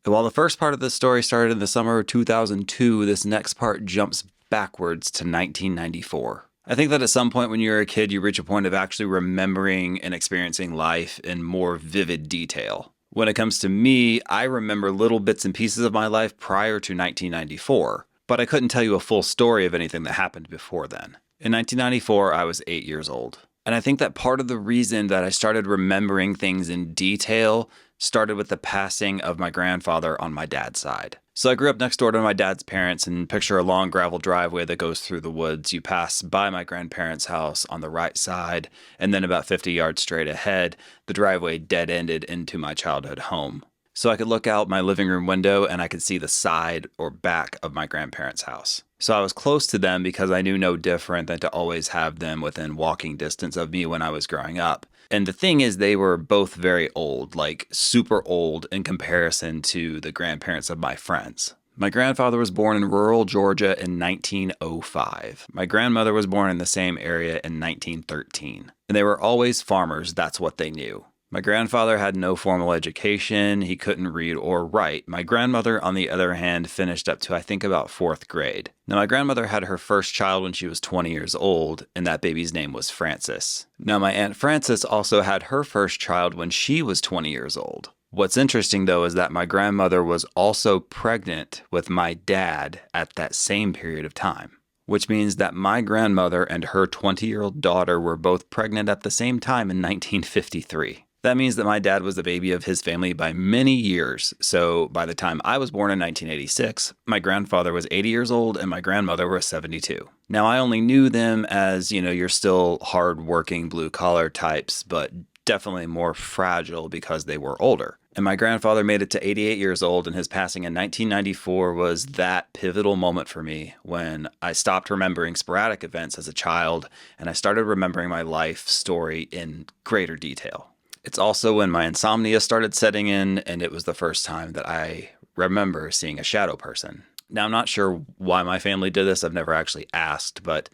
While the first part of this story started in the summer of 2002, this next part jumps backwards to 1994. I think that at some point when you're a kid, you reach a point of actually remembering and experiencing life in more vivid detail. When it comes to me, I remember little bits and pieces of my life prior to 1994, but I couldn't tell you a full story of anything that happened before then. In 1994, I was 8 years old. And I think that part of the reason that I started remembering things in detail started with the passing of my grandfather on my dad's side. So I grew up next door to my dad's parents, and picture a long gravel driveway that goes through the woods. You pass by my grandparents' house on the right side, and then about 50 yards straight ahead, the driveway dead-ended into my childhood home. So I could look out my living room window and I could see the side or back of my grandparents' house. So I was close to them because I knew no different than to always have them within walking distance of me when I was growing up. And the thing is, they were both very old, like super old in comparison to the grandparents of my friends. My grandfather was born in rural Georgia in 1905. My grandmother was born in the same area in 1913. And they were always farmers, that's what they knew. My grandfather had no formal education. He couldn't read or write. My grandmother, on the other hand, finished up to, I think, about fourth grade. Now, my grandmother had her first child when she was 20 years old, and that baby's name was Frances. Now, my Aunt Frances also had her first child when she was 20 years old. What's interesting, though, is that my grandmother was also pregnant with my dad at that same period of time, which means that my grandmother and her 20-year-old daughter were both pregnant at the same time in 1953. That means that my dad was the baby of his family by many years. So by the time I was born in 1986, my grandfather was 80 years old and my grandmother was 72. Now, I only knew them as, you're still hardworking blue collar types, but definitely more fragile because they were older. And my grandfather made it to 88 years old, and his passing in 1994 was that pivotal moment for me when I stopped remembering sporadic events as a child and I started remembering my life story in greater detail. It's also when my insomnia started setting in, and it was the first time that I remember seeing a shadow person. Now, I'm not sure why my family did this. I've never actually asked, but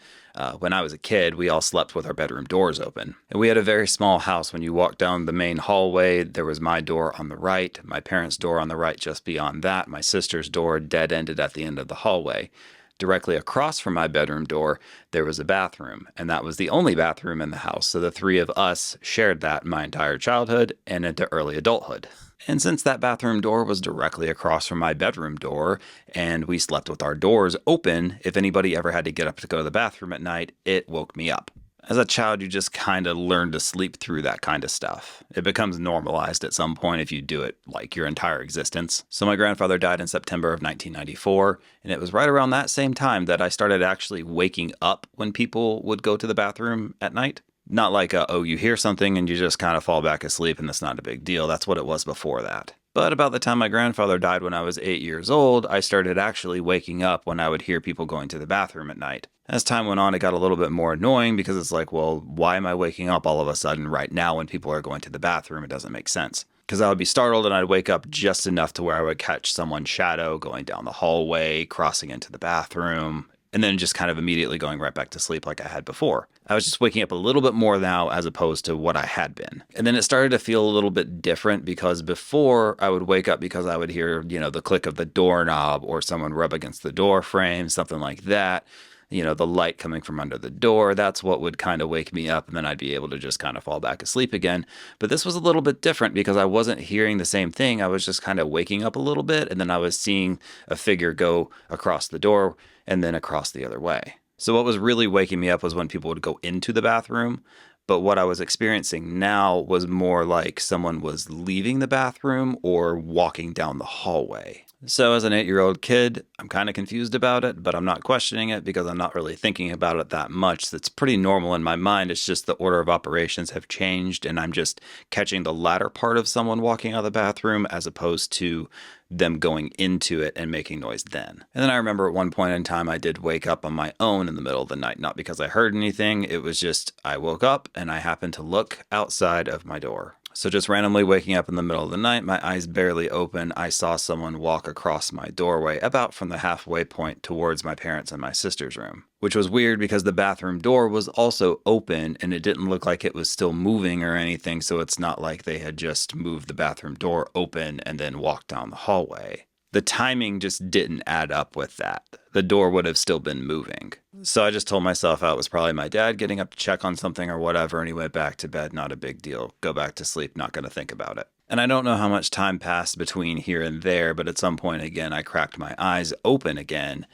when I was a kid, we all slept with our bedroom doors open. And we had a very small house. When you walked down the main hallway, there was my door on the right, my parents' door on the right just beyond that, my sister's door dead-ended at the end of the hallway. Directly across from my bedroom door, there was a bathroom, and that was the only bathroom in the house. So the three of us shared that my entire childhood and into early adulthood. And since that bathroom door was directly across from my bedroom door, and we slept with our doors open, if anybody ever had to get up to go to the bathroom at night, it woke me up. As a child, you just kind of learn to sleep through that kind of stuff. It becomes normalized at some point if you do it like your entire existence. So my grandfather died in September of 1994, and it was right around that same time that I started actually waking up when people would go to the bathroom at night. Not like, you hear something and you just kind of fall back asleep and it's not a big deal. That's what it was before that. But about the time my grandfather died when I was 8 years old, I started actually waking up when I would hear people going to the bathroom at night. As time went on, it got a little bit more annoying because it's like, well, why am I waking up all of a sudden right now when people are going to the bathroom? It doesn't make sense. Because I would be startled and I'd wake up just enough to where I would catch someone's shadow going down the hallway, crossing into the bathroom, and then just kind of immediately going right back to sleep like I had before. I was just waking up a little bit more now as opposed to what I had been. And then it started to feel a little bit different because before I would wake up because I would hear, the click of the doorknob or someone rub against the door frame, something like that. The light coming from under the door, that's what would kind of wake me up, and then I'd be able to just kind of fall back asleep again. But this was a little bit different because I wasn't hearing the same thing. I was just kind of waking up a little bit, and then I was seeing a figure go across the door and then across the other way. So what was really waking me up was when people would go into the bathroom. But what I was experiencing now was more like someone was leaving the bathroom or walking down the hallway. So as an 8-year-old kid, I'm kind of confused about it, but I'm not questioning it because I'm not really thinking about it that much. That's pretty normal in my mind. It's just the order of operations have changed, and I'm just catching the latter part of someone walking out of the bathroom as opposed to them going into it and making noise then. And then I remember at one point in time, I did wake up on my own in the middle of the night, not because I heard anything. It was just I woke up and I happened to look outside of my door. So just randomly waking up in the middle of the night, my eyes barely open, I saw someone walk across my doorway about from the halfway point towards my parents' and my sister's room, which was weird because the bathroom door was also open and it didn't look like it was still moving or anything, so it's not like they had just moved the bathroom door open and then walked down the hallway. The timing just didn't add up with that. The door would have still been moving. So I just told myself it was probably my dad getting up to check on something or whatever, and he went back to bed, not a big deal. Go back to sleep, not going to think about it. And I don't know how much time passed between here and there, but at some point again, I cracked my eyes open again,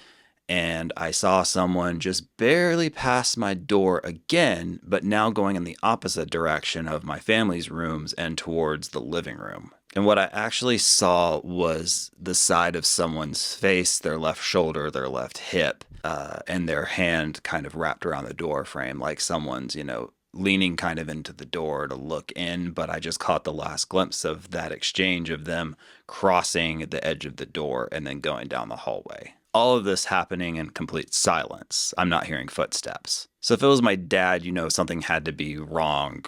and I saw someone just barely pass my door again, but now going in the opposite direction of my family's rooms and towards the living room. And what I actually saw was the side of someone's face, their left shoulder, their left hip, and their hand kind of wrapped around the door frame, like someone's, leaning kind of into the door to look in. But I just caught the last glimpse of that exchange of them crossing the edge of the door and then going down the hallway. All of this happening in complete silence. I'm not hearing footsteps. So if it was my dad, something had to be wrong,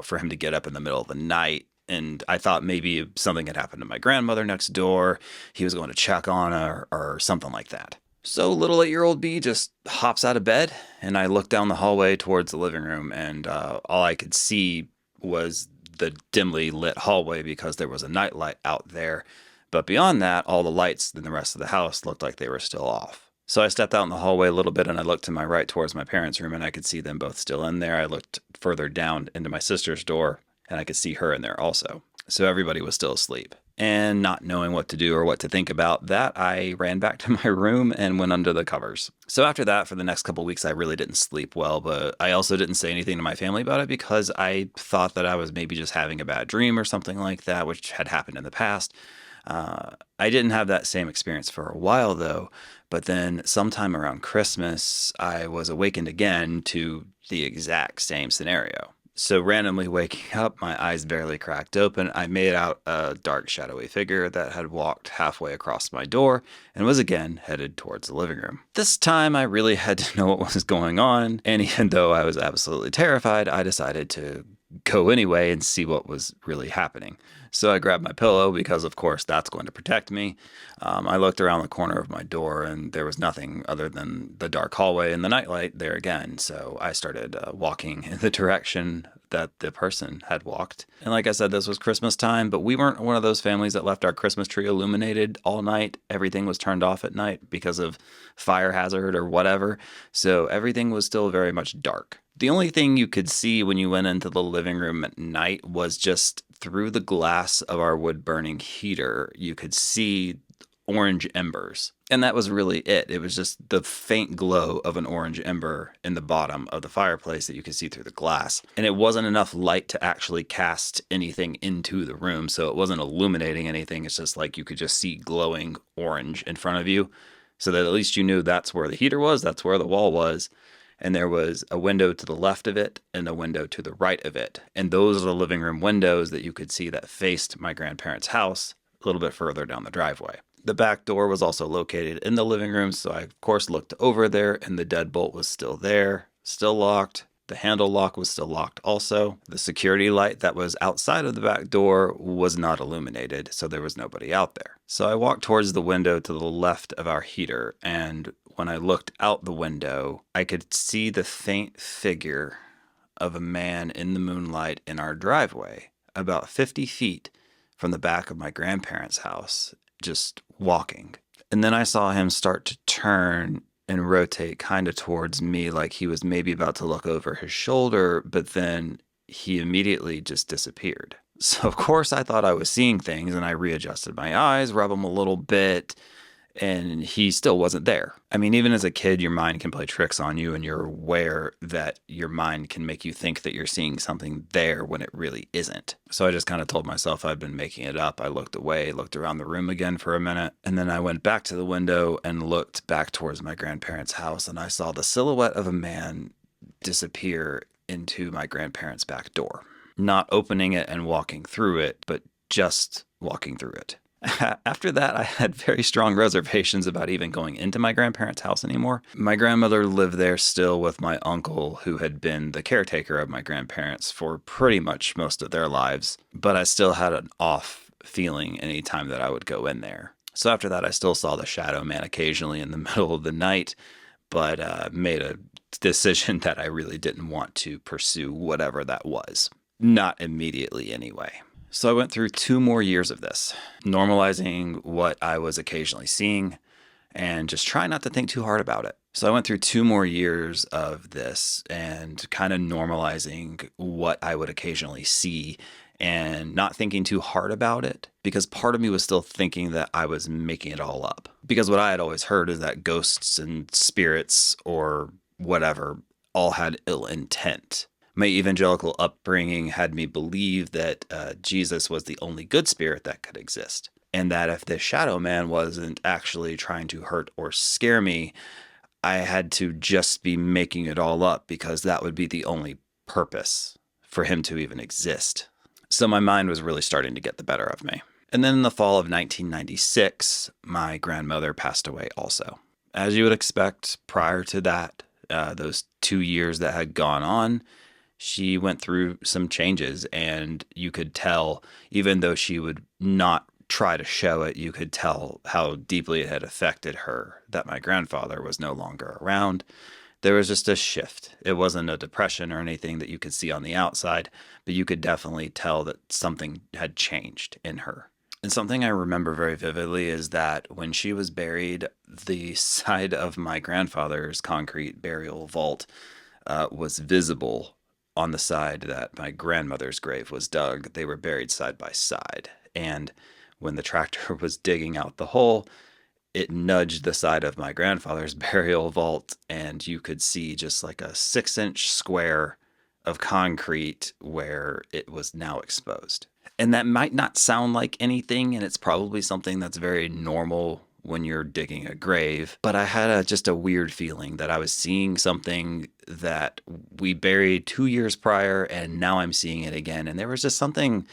for him to get up in the middle of the night. And I thought maybe something had happened to my grandmother next door. He was going to check on her or something like that. So little 8-year-old B just hops out of bed, and I look down the hallway towards the living room, and all I could see was the dimly lit hallway because there was a nightlight out there. But beyond that, all the lights in the rest of the house looked like they were still off. So I stepped out in the hallway a little bit, and I looked to my right towards my parents' room, and I could see them both still in there. I looked further down into my sister's door, and I could see her in there also. So everybody was still asleep. And not knowing what to do or what to think about that, I ran back to my room and went under the covers. So after that, for the next couple of weeks, I really didn't sleep well, but I also didn't say anything to my family about it because I thought that I was maybe just having a bad dream or something like that, which had happened in the past. I didn't have that same experience for a while though, but then sometime around Christmas, I was awakened again to the exact same scenario. So randomly waking up, my eyes barely cracked open, I made out a dark shadowy figure that had walked halfway across my door and was again headed towards the living room. This time I really had to know what was going on, and even though I was absolutely terrified, I decided to go anyway and see what was really happening. So I grabbed my pillow because, of course, that's going to protect me. I looked around the corner of my door and there was nothing other than the dark hallway and the nightlight there again. So I started walking in the direction that the person had walked. And like I said, this was Christmas time, but we weren't one of those families that left our Christmas tree illuminated all night. Everything was turned off at night because of fire hazard or whatever. So everything was still very much dark. The only thing you could see when you went into the living room at night was just through the glass of our wood-burning heater, you could see orange embers. And that was really it. It was just the faint glow of an orange ember in the bottom of the fireplace that you could see through the glass. And it wasn't enough light to actually cast anything into the room, so it wasn't illuminating anything. It's just like you could just see glowing orange in front of you, so that at least you knew that's where the heater was, that's where the wall was. And there was a window to the left of it and a window to the right of it. And those are the living room windows that you could see that faced my grandparents' house a little bit further down the driveway. The back door was also located in the living room, so I, of course, looked over there, and the deadbolt was still there, still locked. The handle lock was still locked also. The security light that was outside of the back door was not illuminated, so there was nobody out there. So I walked towards the window to the left of our heater, and when I looked out the window, I could see the faint figure of a man in the moonlight in our driveway, about 50 feet from the back of my grandparents' house, just walking. And then I saw him start to turn and rotate kind of towards me, like he was maybe about to look over his shoulder, but then he immediately just disappeared. So of course I thought I was seeing things, and I readjusted my eyes, rub them a little bit, and he still wasn't there. I mean, even as a kid, your mind can play tricks on you, and you're aware that your mind can make you think that you're seeing something there when it really isn't. So I just kind of told myself I'd been making it up. I looked away, looked around the room again for a minute, and then I went back to the window and looked back towards my grandparents' house, and I saw the silhouette of a man disappear into my grandparents' back door. Not opening it and walking through it, but just walking through it. After that, I had very strong reservations about even going into my grandparents' house anymore. My grandmother lived there still with my uncle, who had been the caretaker of my grandparents for pretty much most of their lives, but I still had an off feeling anytime that I would go in there. So after that, I still saw the shadow man occasionally in the middle of the night, but made a decision that I really didn't want to pursue whatever that was. Not immediately, anyway. So I went through 2 more years of this, normalizing what I was occasionally seeing and just trying not to think too hard about it. So I went through 2 more years of this and kind of normalizing what I would occasionally see and not thinking too hard about it, because part of me was still thinking that I was making it all up. Because what I had always heard is that ghosts and spirits or whatever all had ill intent. My evangelical upbringing had me believe that Jesus was the only good spirit that could exist. And that if the shadow man wasn't actually trying to hurt or scare me, I had to just be making it all up, because that would be the only purpose for him to even exist. So my mind was really starting to get the better of me. And then in the fall of 1996, my grandmother passed away also. As you would expect, prior to that, those 2 years that had gone on, she went through some changes, and you could tell, even though she would not try to show it, you could tell how deeply it had affected her that my grandfather was no longer around. There was just a shift. It wasn't a depression or anything that you could see on the outside, but you could definitely tell that something had changed in her. And something I remember very vividly is that when she was buried, the side of my grandfather's concrete burial vault was visible on the side that my grandmother's grave was dug. They were buried side by side. And when the tractor was digging out the hole, it nudged the side of my grandfather's burial vault, and you could see just like a 6-inch square of concrete where it was now exposed. And that might not sound like anything, and it's probably something that's very normal when you're digging a grave, but I had just a weird feeling that I was seeing something that we buried 2 years prior, and now I'm seeing it again. And there was just something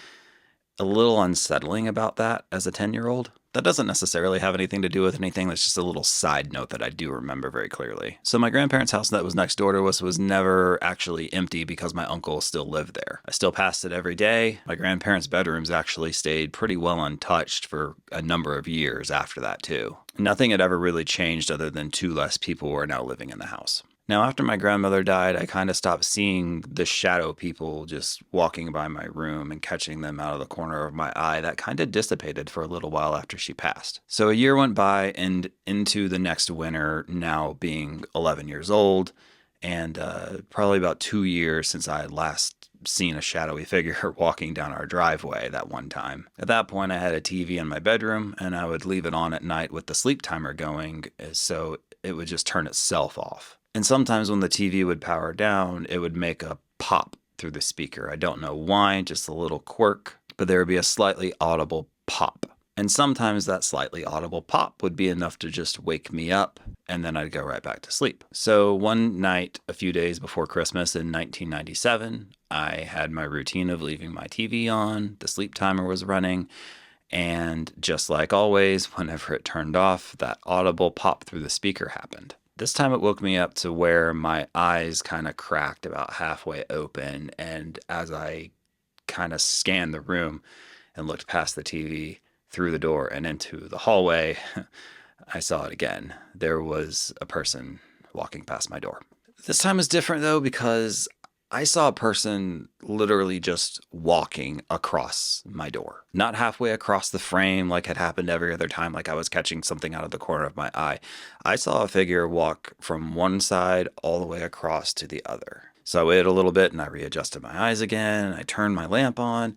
a little unsettling about that as a 10-year-old. That doesn't necessarily have anything to do with anything. That's just a little side note that I do remember very clearly. So my grandparents' house that was next door to us was never actually empty because my uncle still lived there. I still passed it every day. My grandparents' bedrooms actually stayed pretty well untouched for a number of years after that too. Nothing had ever really changed other than 2 less people were now living in the house. Now, after my grandmother died, I kind of stopped seeing the shadow people just walking by my room and catching them out of the corner of my eye. That kind of dissipated for a little while after she passed. So a year went by, and into the next winter, now being 11 years old, and probably about 2 years since I had last seen a shadowy figure walking down our driveway that one time. At that point, I had a TV in my bedroom, and I would leave it on at night with the sleep timer going, so it would just turn itself off. And sometimes when the TV would power down, it would make a pop through the speaker. I don't know why, just a little quirk, but there would be a slightly audible pop. And sometimes that slightly audible pop would be enough to just wake me up, and then I'd go right back to sleep. So one night, a few days before Christmas in 1997, I had my routine of leaving my TV on, the sleep timer was running, and just like always, whenever it turned off, that audible pop through the speaker happened. This time it woke me up to where my eyes kind of cracked about halfway open, and as I kind of scanned the room and looked past the TV, through the door and into the hallway, I saw it again. There was a person walking past my door. This time is different though, because I saw a person literally just walking across my door. Not halfway across the frame like had happened every other time, like I was catching something out of the corner of my eye. I saw a figure walk from one side all the way across to the other. So I waited a little bit and I readjusted my eyes again. I turned my lamp on,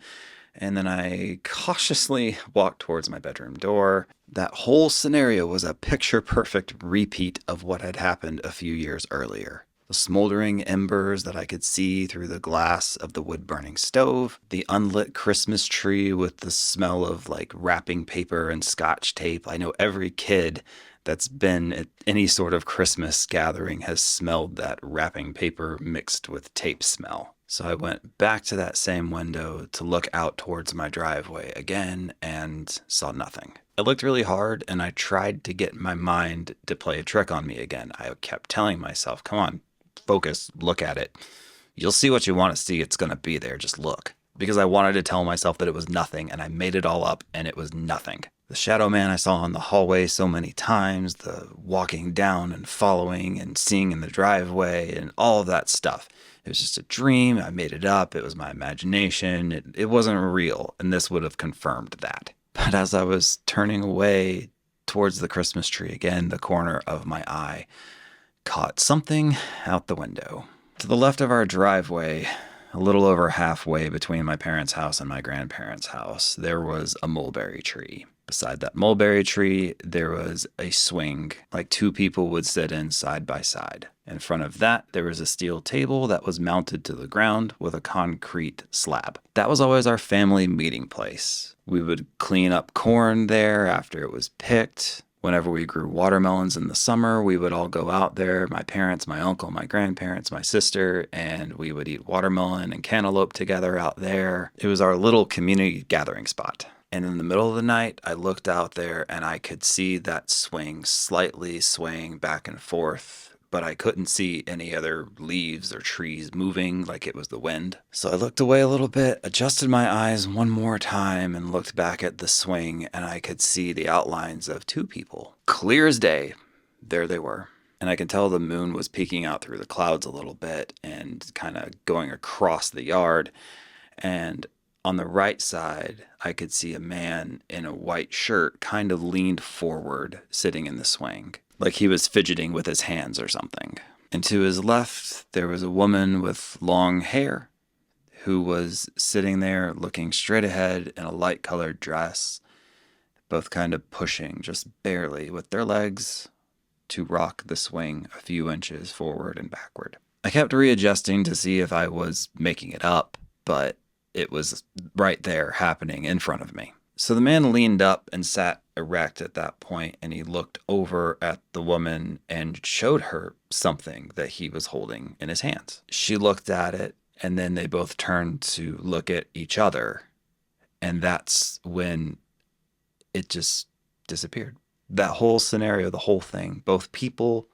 and then I cautiously walked towards my bedroom door. That whole scenario was a picture-perfect repeat of what had happened a few years earlier. The smoldering embers that I could see through the glass of the wood-burning stove, the unlit Christmas tree with the smell of like wrapping paper and Scotch tape. I know every kid that's been at any sort of Christmas gathering has smelled that wrapping paper mixed with tape smell. So I went back to that same window to look out towards my driveway again and saw nothing. I looked really hard and I tried to get my mind to play a trick on me again. I kept telling myself, come on, focus, look at it. You'll see what you want to see. It's going to be there. Just look. Because I wanted to tell myself that it was nothing, and I made it all up and it was nothing. The shadow man I saw in the hallway so many times, the walking down and following and seeing in the driveway and all of that stuff. It was just a dream. I made it up. It was my imagination. It wasn't real, and this would have confirmed that. But as I was turning away towards the Christmas tree again, the corner of my eye caught something out the window. To the left of our driveway, a little over halfway between my parents' house and my grandparents' house, there was a mulberry tree. Beside that mulberry tree, there was a swing, like two people would sit in side by side. In front of that, there was a steel table that was mounted to the ground with a concrete slab. That was always our family meeting place. We would clean up corn there after it was picked. Whenever we grew watermelons in the summer, we would all go out there, my parents, my uncle, my grandparents, my sister, and we would eat watermelon and cantaloupe together out there. It was our little community gathering spot. And in the middle of the night, I looked out there and I could see that swing slightly swaying back and forth, but I couldn't see any other leaves or trees moving like it was the wind. So I looked away a little bit, adjusted my eyes one more time, and looked back at the swing, and I could see the outlines of two people. Clear as day, there they were. And I could tell the moon was peeking out through the clouds a little bit and kind of going across the yard. And on the right side, I could see a man in a white shirt kind of leaned forward, sitting in the swing, like he was fidgeting with his hands or something. And to his left, there was a woman with long hair who was sitting there looking straight ahead in a light-colored dress, both kind of pushing just barely with their legs to rock the swing a few inches forward and backward. I kept readjusting to see if I was making it up, but it was right there happening in front of me. So the man leaned up and sat erect at that point, and he looked over at the woman and showed her something that he was holding in his hands. She looked at it, and then they both turned to look at each other, and that's when it just disappeared. That whole scenario, the whole thing, both people,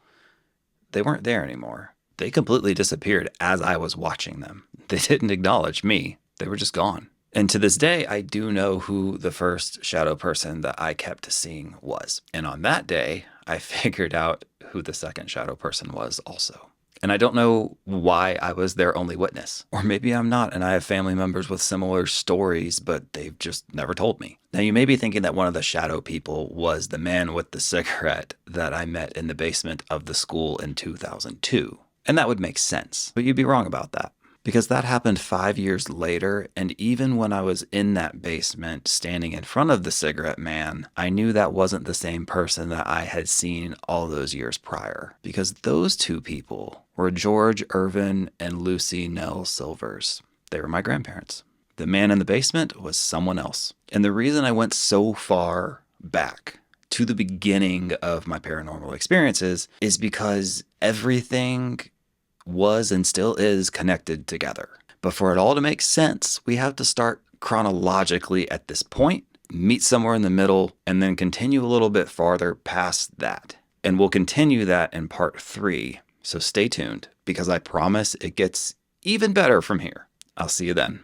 they weren't there anymore. They completely disappeared as I was watching them. They didn't acknowledge me. They were just gone. And to this day, I do know who the first shadow person that I kept seeing was. And on that day, I figured out who the second shadow person was also. And I don't know why I was their only witness. Or maybe I'm not, and I have family members with similar stories, but they've just never told me. Now, you may be thinking that one of the shadow people was the man with the cigarette that I met in the basement of the school in 2002. And that would make sense, but you'd be wrong about that. Because that happened 5 years later, and even when I was in that basement standing in front of the cigarette man, I knew that wasn't the same person that I had seen all those years prior. Because those two people were George Irvin and Lucy Nell Silvers. They were my grandparents. The man in the basement was someone else. And the reason I went so far back to the beginning of my paranormal experiences is because everything was and still is connected together. But for it all to make sense, we have to start chronologically at this point, meet somewhere in the middle, and then continue a little bit farther past that. And we'll continue that in part 3. So stay tuned, because I promise it gets even better from here. I'll see you then.